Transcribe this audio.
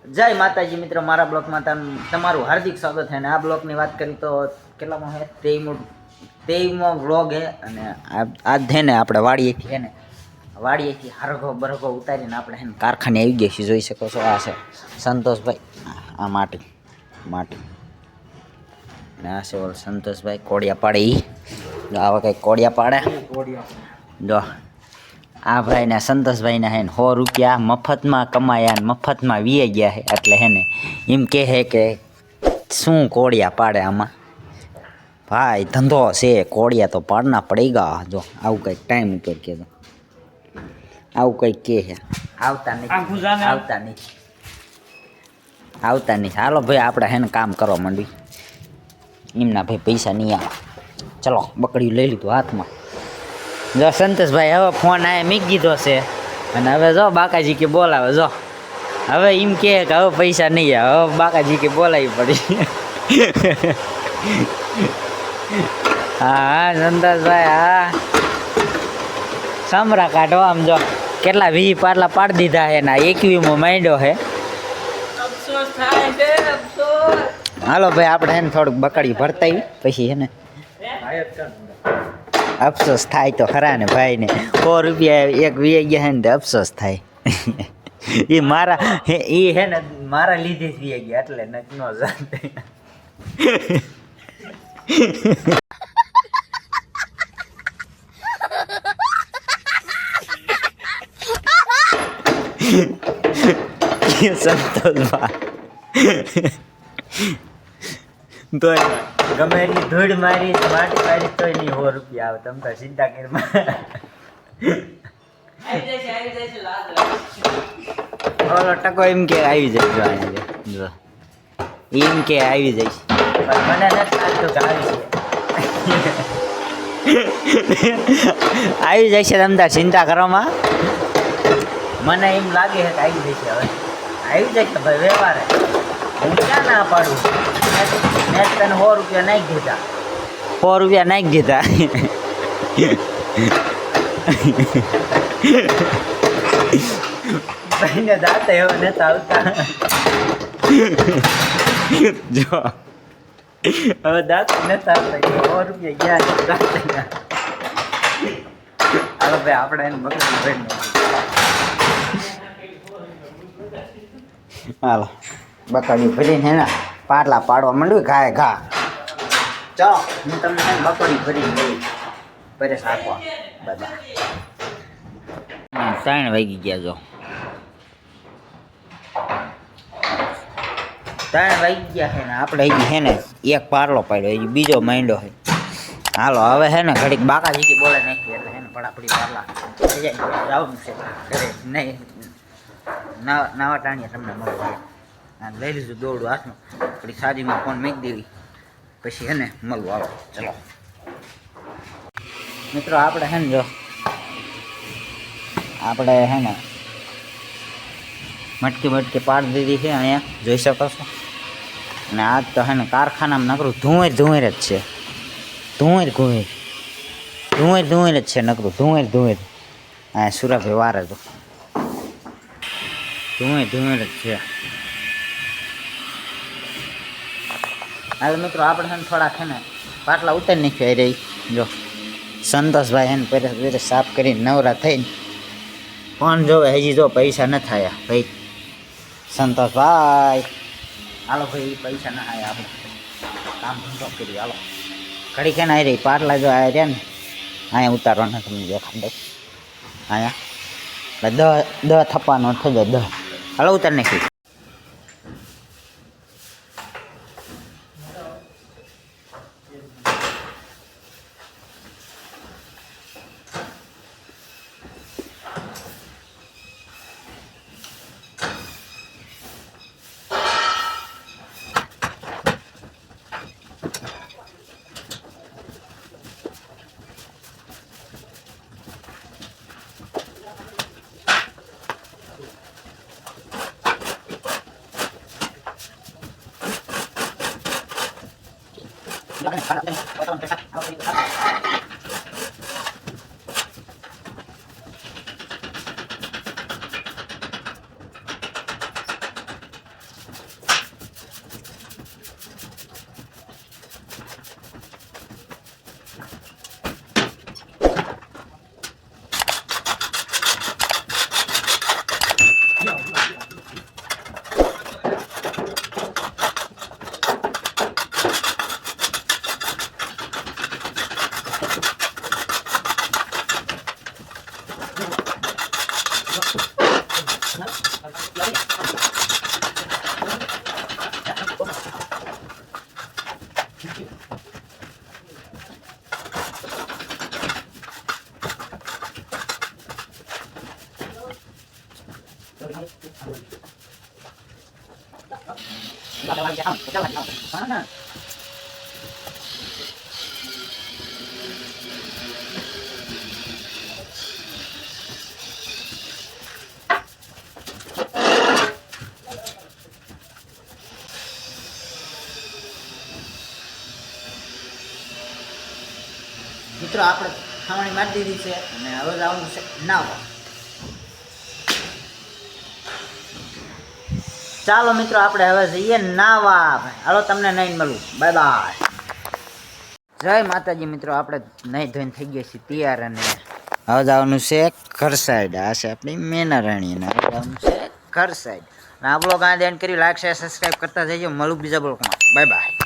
જય માતાજી મિત્રો, મારા બ્લોગમાં તમારું હાર્દિક સ્વાગત છે. અને આ બ્લોગની વાત કરી તો કેટલામાં છે, 23મો બ્લોગ છે. અને આજ છે ને આપણે વાડીએથી હરઘો બરઘો ઉતારીને આપણે છે ને કારખાને આવી ગયા છીએ. જોઈ શકો છો, આ છે સંતોષભાઈ, આ માટી અને આ છે ઓલ સંતોષભાઈ કોડિયા પાડે. આવા કંઈક કોડિયા પાડે જો. આ ભાઈને સંતોષભાઈને હે ને 100 રૂપિયા મફતમાં કમાયા ને મફતમાં વીએ ગયા છે. એટલે હે ને એમ કહે કે શું કોડિયા પાડે આમાં ભાઈ, ધંધો છે, કોડિયા તો પાડના પડેગા. જો આવું કંઈક ટાઈમ ઉપર કહેતો, આવું કંઈક કહે છે. આવતા નહીં. હાલો ભાઈ, આપણે હે ને કામ કરવા માંડવી. એમના ભાઈ પૈસા નહીં આવે. ચલો, બકડી લઈ લીધું હાથમાં. જો સંતોષભાઈ હવે ફોન આ મૂકી દીધો છે. અને હવે જો બાકાજી કે બોલાવે. જો હવે એમ કહે કે હવે પૈસા નહીં આવે. હવે બાકાજી કે બોલાવી પડી. હા સંતોષભાઈ, હા સમરા કાઢો. આમ જો કેટલા 20 પાટલા પાડી દીધા છે. ના 21મો માંડ્યો છે. હાલો ભાઈ, આપણે હે ને થોડુંક બકડી ભરતા પછી હે ને અફસોસ થાય તો ખરા ને ભાઈ ને. 100 રૂપિયા એક વી ગયા ને અફસોસ થાય. એ મારા હે ને મારા લીધે જ વી ગયા, એટલે ન જાણતે. સંતોષભાઈ તો ગમે એટલી ધૂળ મારી માટી મારી તોય નહીં 100 રૂપિયા આવે. તમે તો ચિંતા કરમાં. ઓલો ટકો એમ કે આવી જાય. જો એમ કે આવી જાય, પણ મને નથી લાગતું કે આવી છે. આવી જાય છે. તમે તાર ચિંતા કરવામાં મને એમ લાગે છે કે આવી જાય છે. હવે આવી જાય છે ભાઈ, વ્યવહાર હું ક્યાં ના પાડું. મેં તને 100 રૂપિયા નાખી દીધા. 100 રૂપિયા નાખી દીધા. ભાઈને દાંત એવો નતા આવતા. જો હવે દાંત નતા આવતા. 100 રૂપિયા ગયા. હાલો ભાઈ, આપણે એને બકરી ભરી. હાલો બકડી ભરીને હે ને પાટલા પાડવા માંડવી ઘાય ઘા. ચાલો હું તમને બકડી ભરીને લઈ પરેશ રાખવા બધા. 3 વાગી ગયા. જો 3 વાગી ગયા છે ને આપણે હજી છે ને એક પાટલો પાડ્યો, હજી બીજો માંડ્યો છે. હાલો હવે છે ને ઘડીક બાકાજી બોલે નાખી એટલે છે ને ફટાફટી પાટલા જવાનું છે ઘરે. નહીં નવા ટાણીએ તમને મળે. લઈ લીધું દોરડું હાથમાં. થોડી સાદીમાં ફોન મૂકી દેવી પછી હે ને મળવું. આવો ચલો મિત્રો, આપણે હે ને જો આપણે હે ને મટકી પાડી દીધી છે અહીંયા, જોઈ શકો છો. અને આજ તો હે ને કારખાનામાં નકરું ધુંવેર જ છે. ધુંવેર જ છે નકરું. ધુંવેર હા સુરાભાઈ વારે તો ધુંવેર જ છે. હાલ મિત્રો, આપણે છે ને થોડાક છે ને પાટલા ઉતારી નાખ્યા રહી. જો સંતોષભાઈ હે ને પેરે સાફ કરીને નવરા થઈને ફોન જોવે. હજી જો પૈસા ન થયા ભાઈ સંતોષભાઈ. હાલો ભાઈ, પૈસા ના આવ્યા. આપણે કામ ધંધો કરીએ. હાલો ઘડી કે ના રહી પાટલા જો આવ્યા રહ્યા ને અહીંયા ઉતારવાના. તમને દેખાડ દઉં અહીંયા 10 થપ્પાનો થઈ જાય 10. હાલો ઉતાર નાખી. મિત્રો આપણે ખાવણી મારી દીધી છે અને હવે જવાનું છે નાવા. ચાલો મિત્રો આપણે હવે જઈએ નાવા. હાલો તમને નહીં મળું. Bye bye. જય માતાજી મિત્રો, આપણે નહીં ધોઈને થઈ ગયા છીએ તૈયાર અને હવે જવાનું છે ઘર સાઈડ. આ છે આપણી મેના રાણી અને હવે જવાનું છે ઘર સાઈડ. આ બ્લોગ આ એન્ડ કરી લાઈક શેર સબસ્ક્રાઈબ કરતા જઈજો. મળું બીજા બ્લોગમાં. Bye bye.